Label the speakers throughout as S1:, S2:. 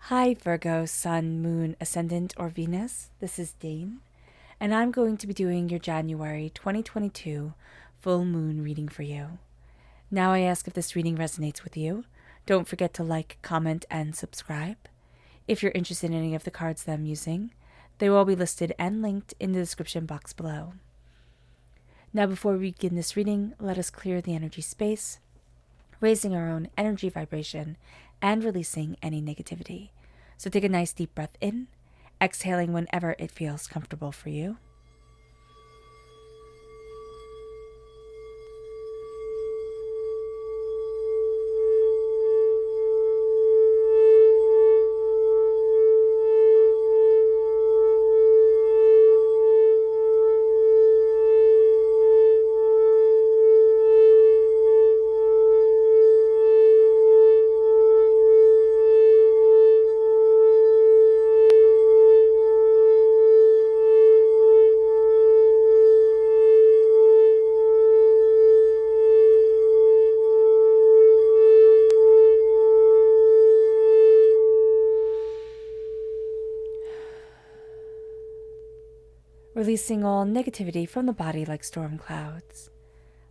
S1: Hi Virgo, Sun, Moon, Ascendant, or Venus. This is Dane, and I'm going to be doing your January 2022 full moon reading for you. Now I ask if this reading resonates with you. Don't forget to like, comment, and subscribe. If you're interested in any of the cards that I'm using, they will all be listed and linked in the description box below. Now before we begin this reading, let us clear the energy space, raising our own energy vibration and releasing any negativity. So take a nice deep breath in, exhaling whenever it feels comfortable for you. Releasing all negativity from the body like storm clouds,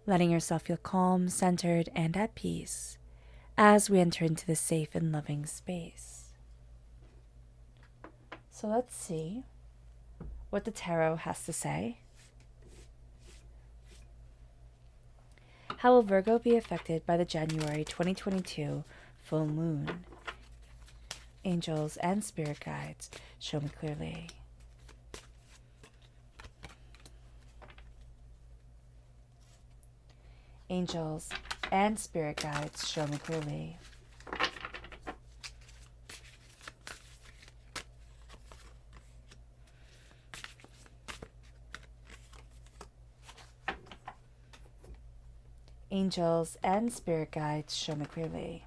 S1: letting yourself feel calm, centered, and at peace as we enter into this safe and loving space. So let's see what the tarot has to say. How will Virgo be affected by the January 2022 full moon? Angels and spirit guides, show me clearly. Angels and spirit guides, show me clearly. Angels and spirit guides, show me clearly.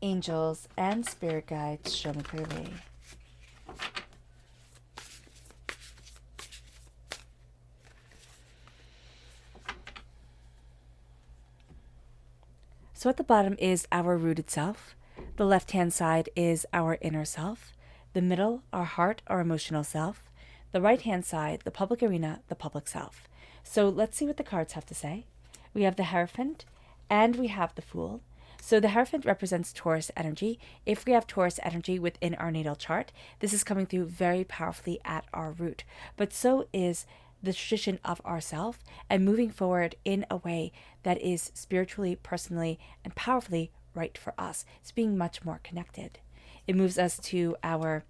S1: Angels and spirit guides, show me clearly. So at the bottom is our rooted self. The left-hand side is our inner self. The middle, our heart, our emotional self. The right-hand side, the public arena, the public self. So let's see what the cards have to say. We have the Hierophant and we have the Fool. So the Hierophant represents Taurus energy. If we have Taurus energy within our natal chart, this is coming through very powerfully at our root. But so is the tradition of ourself and moving forward in a way that is spiritually, personally, and powerfully right for us. It's being much more connected. It moves us to our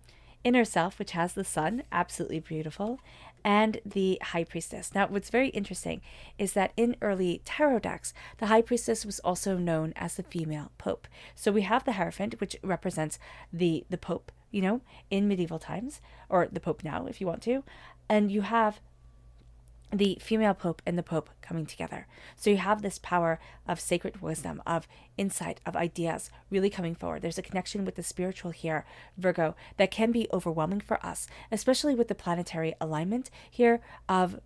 S1: inner self, which has the sun, absolutely beautiful, and the high priestess. Now, what's very interesting is that in early tarot decks, the high priestess was also known as the female pope. So we have the Hierophant, which represents the pope, in medieval times, or the pope now, if you want to, and you have the female pope and the pope coming together. So you have this power of sacred wisdom, of insight, of ideas really coming forward. There's a connection with the spiritual here, Virgo, that can be overwhelming for us, especially with the planetary alignment here of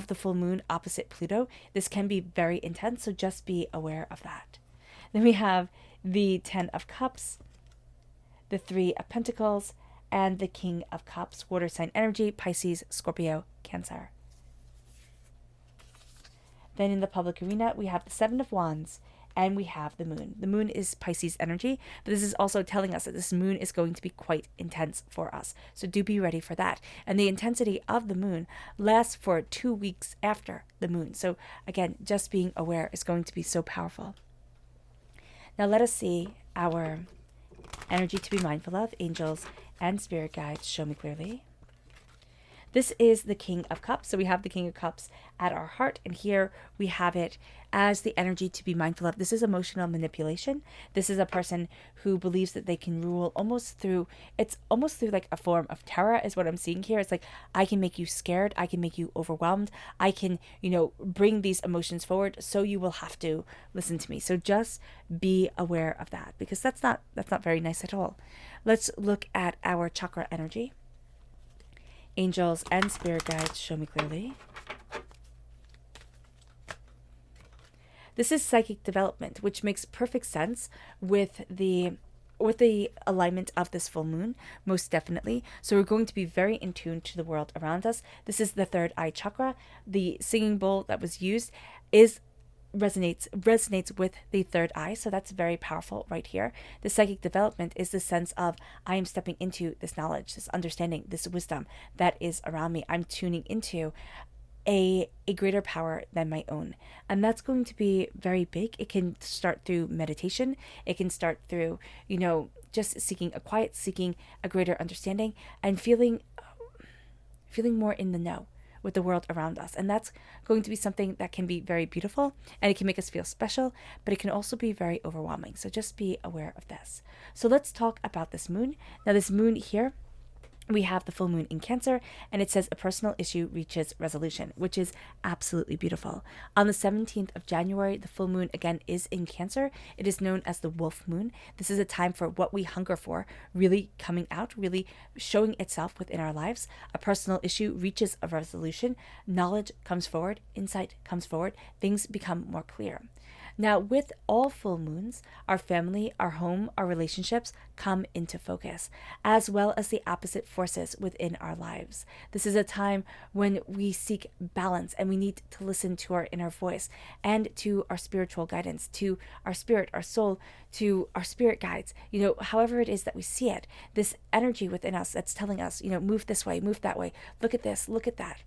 S1: the full moon opposite Pluto. This can be very intense, so just be aware of that. Then we have the 10 of Cups, the 3 of Pentacles, and the King of Cups, water sign energy, Pisces, Scorpio, Cancer. Then in the public arena, we have the 7 of Wands and we have the moon. The moon is Pisces energy, but this is also telling us that this moon is going to be quite intense for us. So do be ready for that. And the intensity of the moon lasts for 2 weeks after the moon. So again, just being aware is going to be so powerful. Now let us see our energy to be mindful of. Angels and spirit guides, show me clearly. This is the King of Cups. So we have the King of Cups at our heart, and here we have it as the energy to be mindful of. This is emotional manipulation. This is a person who believes that they can rule it's almost through like a form of terror is what I'm seeing here. It's like, I can make you scared. I can make you overwhelmed. I can, bring these emotions forward. So you will have to listen to me. So just be aware of that, because that's not very nice at all. Let's look at our chakra energy. Angels and spirit guides, show me clearly. This is psychic development, which makes perfect sense with the alignment of this full moon, most definitely. So we're going to be very in tune to the world around us. This is the third eye chakra. The singing bowl that was used resonates with the third eye, so that's very powerful right here. The psychic development is the sense of, I am stepping into this knowledge, this understanding, this wisdom that is around me. I'm tuning into a greater power than my own, and that's going to be very big. It can start through meditation. It can start through just seeking a greater understanding, and feeling more in the know with the world around us. And that's going to be something that can be very beautiful, and it can make us feel special, but it can also be very overwhelming. So just be aware of this. So let's talk about this moon. Now, this moon here, we have the full moon in Cancer, and it says a personal issue reaches resolution, which is absolutely beautiful. On the 17th of January, the full moon again is in Cancer. It is known as the wolf moon. This is a time for what we hunger for really coming out, really showing itself within our lives. A personal issue reaches a resolution. Knowledge comes forward. Insight comes forward. Things become more clear. Now, with all full moons, our family, our home, our relationships come into focus, as well as the opposite forces within our lives. This is a time when we seek balance, and we need to listen to our inner voice and to our spiritual guidance, to our spirit, our soul, to our spirit guides, however it is that we see it, this energy within us that's telling us, move this way, move that way, look at this, look at that.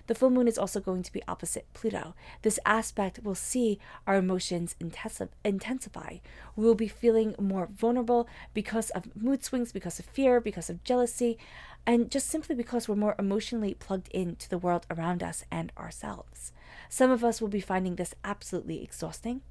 S1: The full moon is also going to be opposite Pluto. This aspect will see our emotions intensify. We will be feeling more vulnerable because of mood swings, because of fear, because of jealousy, and just simply because we're more emotionally plugged into the world around us and ourselves. Some of us will be finding this absolutely exhausting.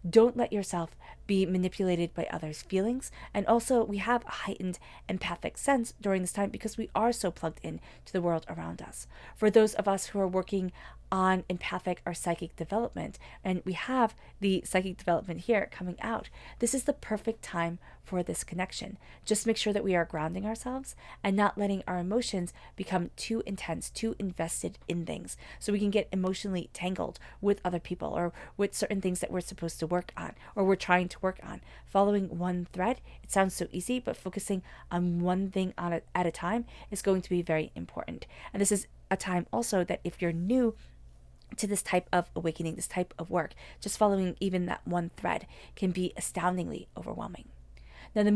S1: Don't let yourself be manipulated by others' feelings. And also, we have a heightened empathic sense during this time because we are so plugged in to the world around us. For those of us who are working on empathic or psychic development, and we have the psychic development here coming out, this is the perfect time for this connection. Just make sure that we are grounding ourselves and not letting our emotions become too intense, too invested in things, so we can get emotionally tangled with other people or with certain things that we're supposed to work on or we're trying to work on. Following one thread, it sounds so easy, but focusing on one thing at a time is going to be very important. And this is a time also that if you're new to this type of awakening, this type of work, just following even that one thread can be astoundingly overwhelming. Now, the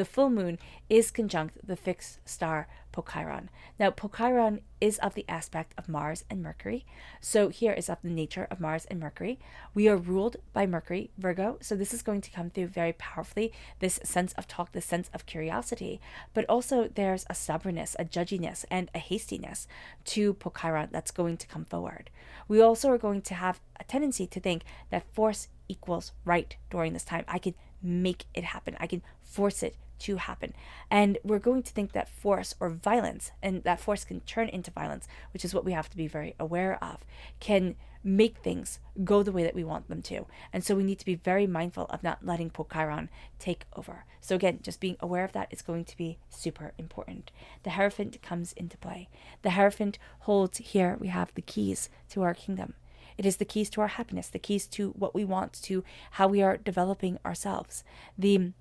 S1: full moon is conjunct the fixed star Pochiron. Now, Pochiron is of the aspect of Mars and Mercury. So here is of the nature of Mars and Mercury. We are ruled by Mercury, Virgo. So this is going to come through very powerfully, this sense of talk, this sense of curiosity. But also there's a stubbornness, a judginess, and a hastiness to Pochiron that's going to come forward. We also are going to have a tendency to think that force equals right during this time. I can make it happen. I can force it to happen. And we're going to think that force or violence, and that force can turn into violence, which is what we have to be very aware of, can make things go the way that we want them to. And so we need to be very mindful of not letting Pochiron take over. So again, just being aware of that is going to be super important. The Hierophant comes into play. The Hierophant holds, here we have the keys to our kingdom. It is the keys to our happiness, the keys to what we want, to how we are developing ourselves. The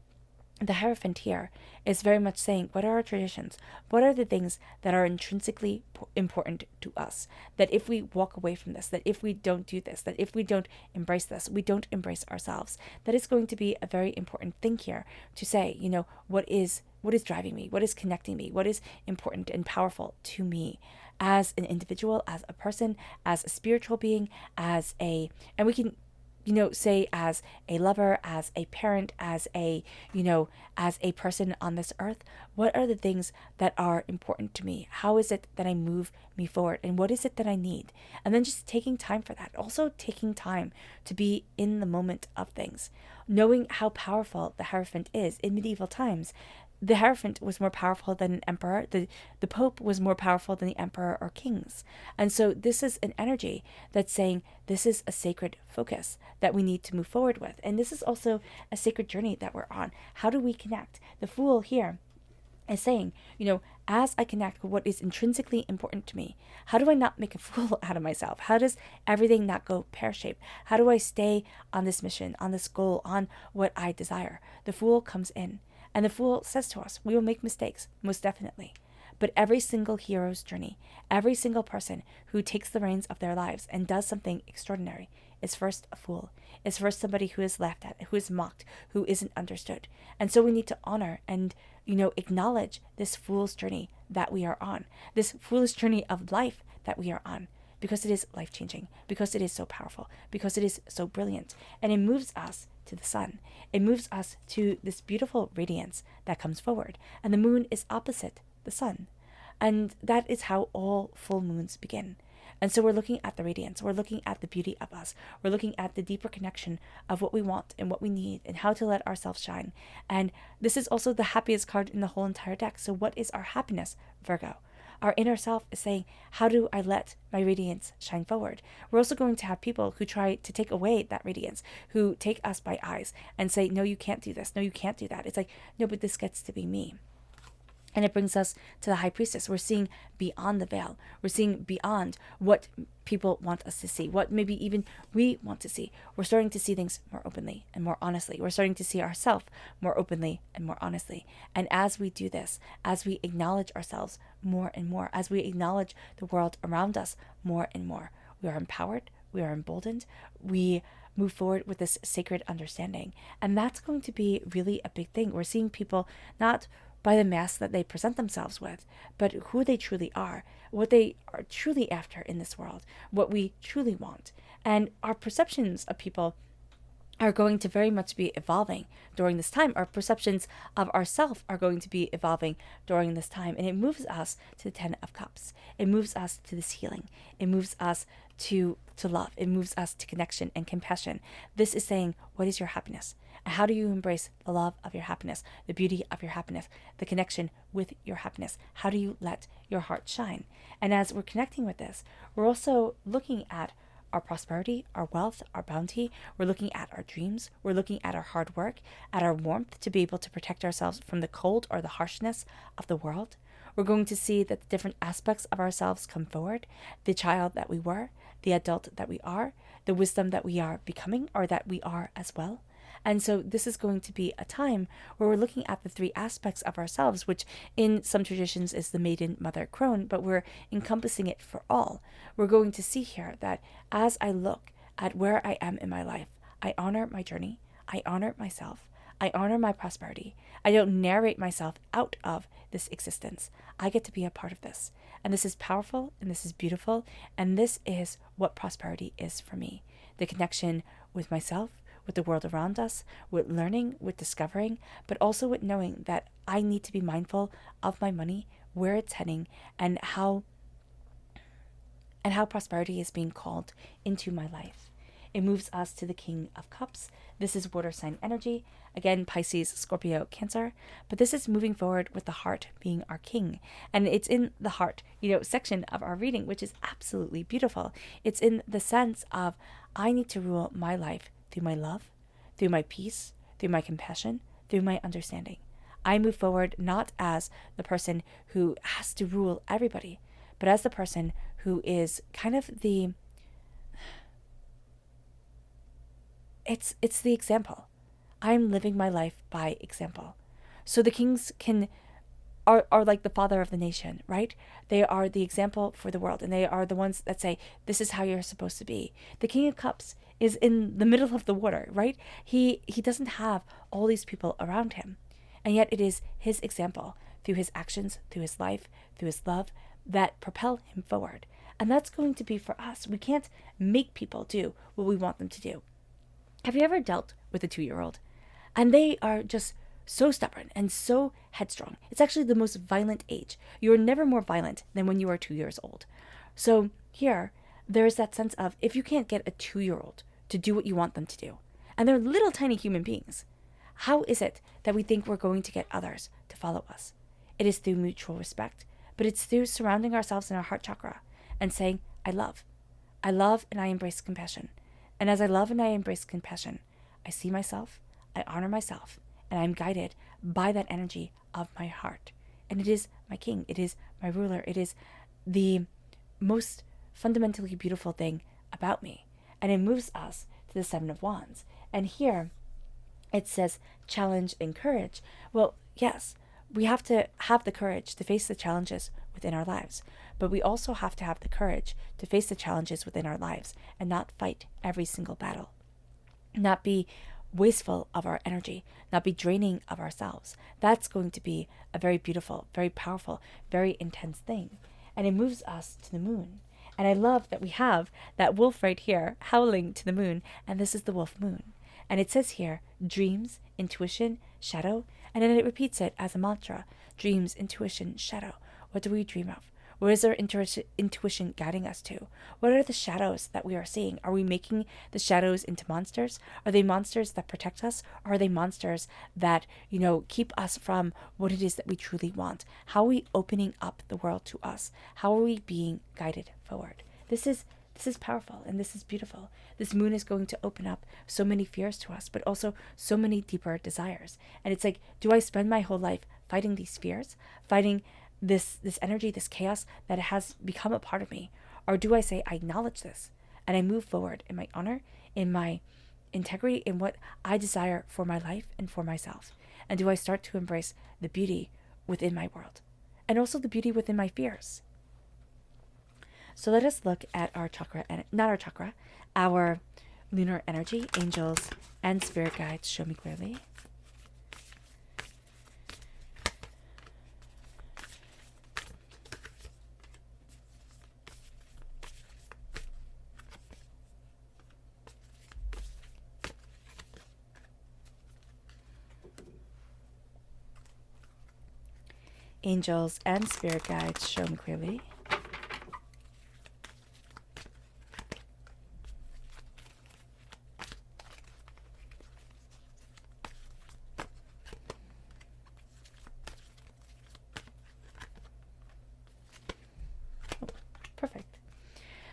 S1: Hierophant here is very much saying, what are our traditions? What are the things that are intrinsically important to us? That if we walk away from this, that if we don't do this, that if we don't embrace this, we don't embrace ourselves. That is going to be a very important thing here to say, what is driving me? What is connecting me? What is important and powerful to me as an individual, as a person, as a spiritual being, and we can say as a lover, as a parent, as a, as a person on this earth, what are the things that are important to me? How is it that I move me forward? And what is it that I need? And then just taking time for that. Also taking time to be in the moment of things. Knowing how powerful the Hierophant is. In medieval times, the Hierophant was more powerful than an emperor. The Pope was more powerful than the emperor or kings. And so this is an energy that's saying this is a sacred focus that we need to move forward with. And this is also a sacred journey that we're on. How do we connect? The Fool here is saying, as I connect with what is intrinsically important to me, how do I not make a fool out of myself? How does everything not go pear-shaped? How do I stay on this mission, on this goal, on what I desire? The Fool comes in. And the Fool says to us, we will make mistakes, most definitely. But every single hero's journey, every single person who takes the reins of their lives and does something extraordinary is first a fool, is first somebody who is laughed at, who is mocked, who isn't understood. And so we need to honor and, acknowledge this fool's journey that we are on, this foolish journey of life that we are on, because it is life-changing, because it is so powerful, because it is so brilliant. And it moves us to the sun. It moves us to this beautiful radiance that comes forward. And the moon is opposite the sun. And that is how all full moons begin. And so we're looking at the radiance. We're looking at the beauty of us. We're looking at the deeper connection of what we want and what we need and how to let ourselves shine. And this is also the happiest card in the whole entire deck. So what is our happiness, Virgo? Our inner self is saying, how do I let my radiance shine forward? We're also going to have people who try to take away that radiance, who take us by eyes and say, no, you can't do this. No, you can't do that. It's like, no, but this gets to be me. And it brings us to the High Priestess. We're seeing beyond the veil. We're seeing beyond what people want us to see, what maybe even we want to see. We're starting to see things more openly and more honestly. We're starting to see ourselves more openly and more honestly. And as we do this, as we acknowledge ourselves more and more, as we acknowledge the world around us more and more, we are empowered, we are emboldened, we move forward with this sacred understanding. And that's going to be really a big thing. We're seeing people not by the mask that they present themselves with, but who they truly are, what they are truly after in this world, what we truly want. And our perceptions of people are going to very much be evolving during this time. Our perceptions of ourselves are going to be evolving during this time. And it moves us to the Ten of Cups. It moves us to this healing. It moves us to love. It moves us to connection and compassion. This is saying, what is your happiness? And how do you embrace the love of your happiness, the beauty of your happiness, the connection with your happiness? How do you let your heart shine? And as we're connecting with this, we're also looking at our prosperity, our wealth, our bounty. We're looking at our dreams. We're looking at our hard work, at our warmth to be able to protect ourselves from the cold or the harshness of the world. We're going to see that the different aspects of ourselves come forward, the child that we were, the adult that we are, the wisdom that we are becoming or that we are as well. And so this is going to be a time where we're looking at the three aspects of ourselves, which in some traditions is the maiden, mother, crone, but we're encompassing it for all. We're going to see here that as I look at where I am in my life, I honor my journey, I honor myself, I honor my prosperity. I don't narrate myself out of this existence. I get to be a part of this. And this is powerful, and this is beautiful, and this is what prosperity is for me. The connection with myself, with the world around us, with learning, with discovering, but also with knowing that I need to be mindful of my money, where it's heading, and how prosperity is being called into my life. It moves us to the King of Cups. This is water sign energy. Again, Pisces, Scorpio, Cancer. But this is moving forward with the heart being our king. And it's in the heart, section of our reading, which is absolutely beautiful. It's in the sense of I need to rule my life through my love, through my peace, through my compassion, through my understanding. I move forward not as the person who has to rule everybody, but as the person who is kind of it's the example. I'm living my life by example. So the kings are like the father of the nation, right? They are the example for the world, and they are the ones that say, this is how you're supposed to be. The King of Cups is in the middle of the water, right? He doesn't have all these people around him. And yet it is his example through his actions, through his life, through his love that propel him forward. And that's going to be for us. We can't make people do what we want them to do. Have you ever dealt with a 2-year-old? And they are just so stubborn and so headstrong. It's actually the most violent age. You are never more violent than when you are 2 years old. So here, there's that sense of if you can't get a 2-year-old to do what you want them to do, and they're little tiny human beings, how is it that we think we're going to get others to follow us? It is through mutual respect, but it's through surrounding ourselves in our heart chakra and saying, I love. I love and I embrace compassion. And as I love and I embrace compassion, I see myself, I honor myself, and I'm guided by that energy of my heart. And it is my king, it is my ruler, it is the most fundamentally beautiful thing about me. And it moves us to the Seven of Wands. And here it says challenge and courage. Well, yes, we have to have the courage to face the challenges within our lives, but we also have to have the courage to face the challenges within our lives and not fight every single battle, not be wasteful of our energy, not be draining of ourselves. That's going to be a very beautiful, very powerful, very intense thing. And it moves us to the moon. And I love that we have that wolf right here howling to the moon, and this is the wolf moon. And it says here, dreams, intuition, shadow, and then it repeats it as a mantra. Dreams, intuition, shadow. What do we dream of? What is our intuition guiding us to? What are the shadows that we are seeing? Are we making the shadows into monsters? Are they monsters that protect us? Or are they monsters that, keep us from what it is that we truly want? How are we opening up the world to us? How are we being guided forward? This is powerful and this is beautiful. This moon is going to open up so many fears to us, but also so many deeper desires. And it's like, do I spend my whole life fighting these fears, fighting this energy, this chaos that has become a part of me? Or do I say, I acknowledge this and I move forward in my honor, in my integrity, in what I desire for my life and for myself? And do I start to embrace the beauty within my world and also the beauty within my fears? So let us look at our chakra, our lunar energy, angels and spirit guides. Show me clearly. Angels and spirit guides, show me clearly. Perfect.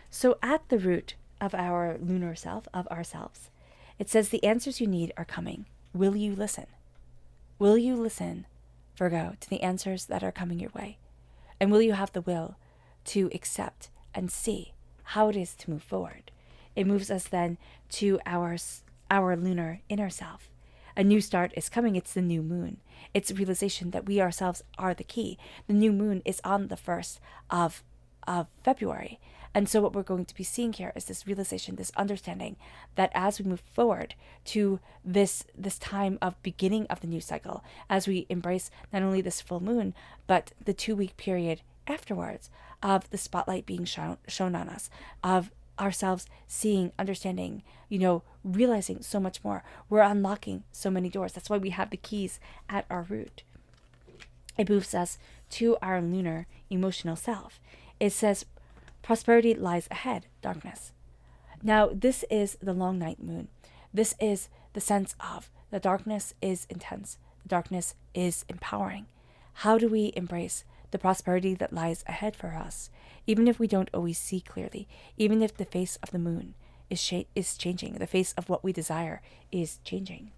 S1: So at the root of our lunar self, of ourselves, it says the answers you need are coming. Will you listen? Will you listen, Virgo, to the answers that are coming your way? And will you have the will to accept and see how it is to move forward? It moves us then to our lunar inner self. A new start is coming. It's the new moon. It's a realization that we ourselves are the key. The new moon is on the 1st of February. And so what we're going to be seeing here is this realization, this understanding that as we move forward to this time of beginning of the new cycle, as we embrace not only this full moon, but the 2-week period afterwards of the spotlight being shown on us, of ourselves seeing, understanding, realizing so much more. We're unlocking so many doors. That's why we have the keys at our root. It moves us to our lunar emotional self. It says, prosperity lies ahead, darkness. Now, this is the long night moon. This is the sense of the darkness is intense. The darkness is empowering. How do we embrace the prosperity that lies ahead for us, even if we don't always see clearly, even if the face of the moon is changing, the face of what we desire is changing?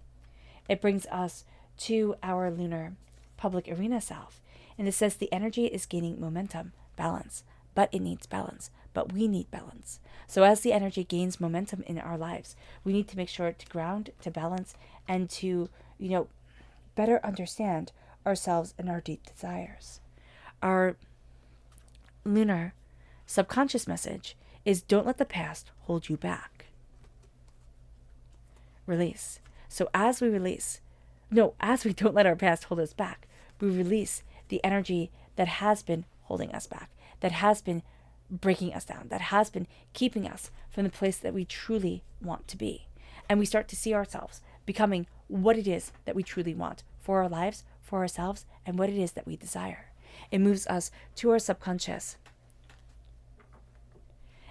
S1: It brings us to our lunar public arena self. And it says the energy is gaining momentum, balance, but it needs balance. But we need balance. So as the energy gains momentum in our lives, we need to make sure to ground, to balance, and to, better understand ourselves and our deep desires. Our lunar subconscious message is don't let the past hold you back. Release. So as we don't let our past hold us back, we release the energy that has been holding us back, that has been breaking us down, that has been keeping us from the place that we truly want to be. And we start to see ourselves becoming what it is that we truly want for our lives, for ourselves, and what it is that we desire. It moves us to our subconscious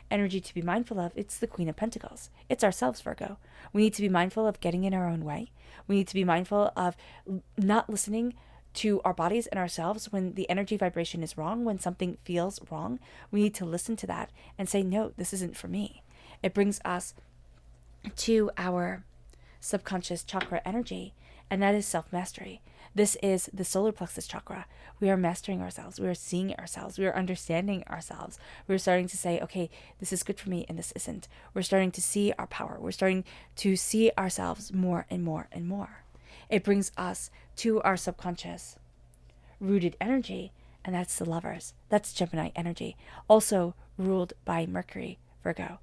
S1: energy to be mindful of. It's the Queen of Pentacles. It's ourselves, Virgo. We need to be mindful of getting in our own way. We need to be mindful of not listening to our bodies and ourselves when the energy vibration is wrong, when something feels wrong. We need to listen to that and say, no, this isn't for me. It brings us to our subconscious chakra energy, and that is self-mastery. This is the solar plexus chakra. We are mastering ourselves. We are seeing ourselves. We are understanding ourselves. We're starting to say, okay, this is good for me and this isn't. We're starting to see our power. We're starting to see ourselves more and more and more. It brings us to our subconscious rooted energy, and that's the lovers. That's Gemini energy, also ruled by Mercury, Virgo.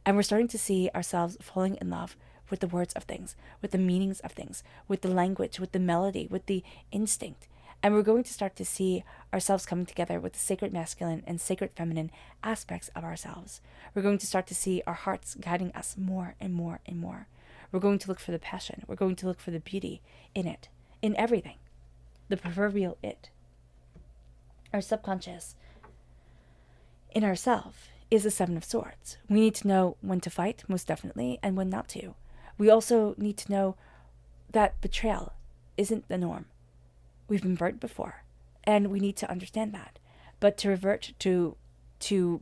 S1: And we're starting to see ourselves falling in love with the words of things, with the meanings of things, with the language, with the melody, with the instinct. And we're going to start to see ourselves coming together with the sacred masculine and sacred feminine aspects of ourselves. We're going to start to see our hearts guiding us more and more and more. We're going to look for the passion. We're going to look for the beauty in it, in everything, the proverbial it. Our subconscious in ourself is the Seven of Swords. We need to know when to fight, most definitely, and when not to. We also need to know that betrayal isn't the norm. We've been burnt before, and we need to understand that. But to revert to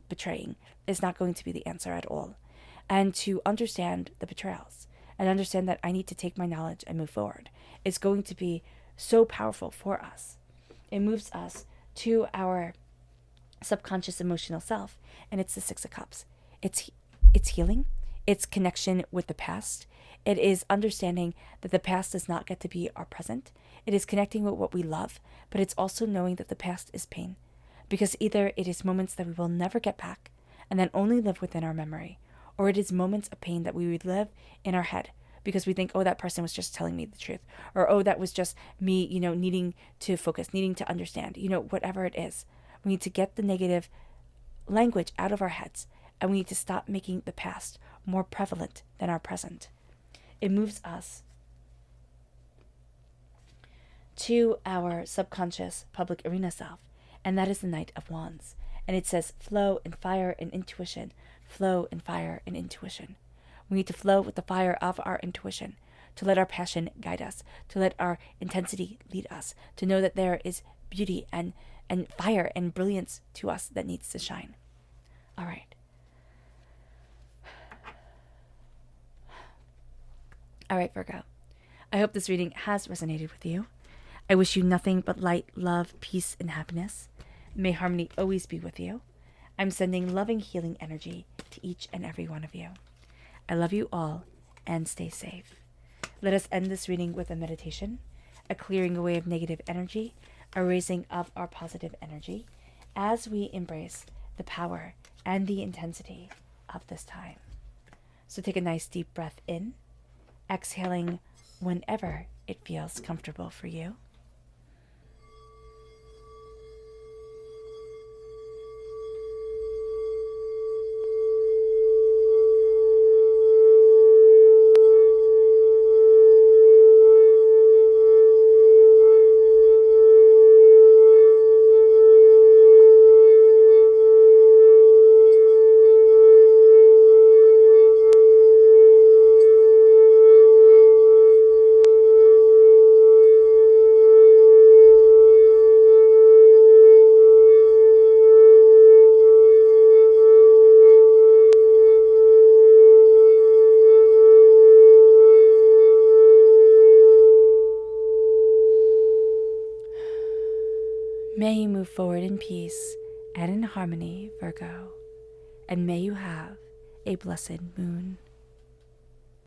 S1: betraying is not going to be the answer at all. And to understand the betrayals and understand that I need to take my knowledge and move forward is going to be so powerful for us. It moves us to our subconscious emotional self, and it's the Six of Cups. It's healing. It's connection with the past. It is understanding that the past does not get to be our present. It is connecting with what we love, but it's also knowing that the past is pain, because either it is moments that we will never get back and then only live within our memory, or it is moments of pain that we would live in our head because we think, oh, that person was just telling me the truth, or oh, that was just me, needing to focus, needing to understand, whatever it is. We need to get the negative language out of our heads, and we need to stop making the past more prevalent than our present. It moves us to our subconscious public arena self, and that is the Knight of Wands. And it says flow and fire and intuition, flow and fire and intuition. We need to flow with the fire of our intuition, to let our passion guide us, to let our intensity lead us, to know that there is beauty and fire and brilliance to us that needs to shine. All right. All right, Virgo. I hope this reading has resonated with you. I wish you nothing but light, love, peace, and happiness. May harmony always be with you. I'm sending loving, healing energy to each and every one of you. I love you all, and stay safe. Let us end this reading with a meditation, a clearing away of negative energy, a raising of our positive energy, as we embrace the power and the intensity of this time. So take a nice deep breath in, exhaling whenever it feels comfortable for you. May you move forward in peace and in harmony, Virgo, and may you have a blessed moon.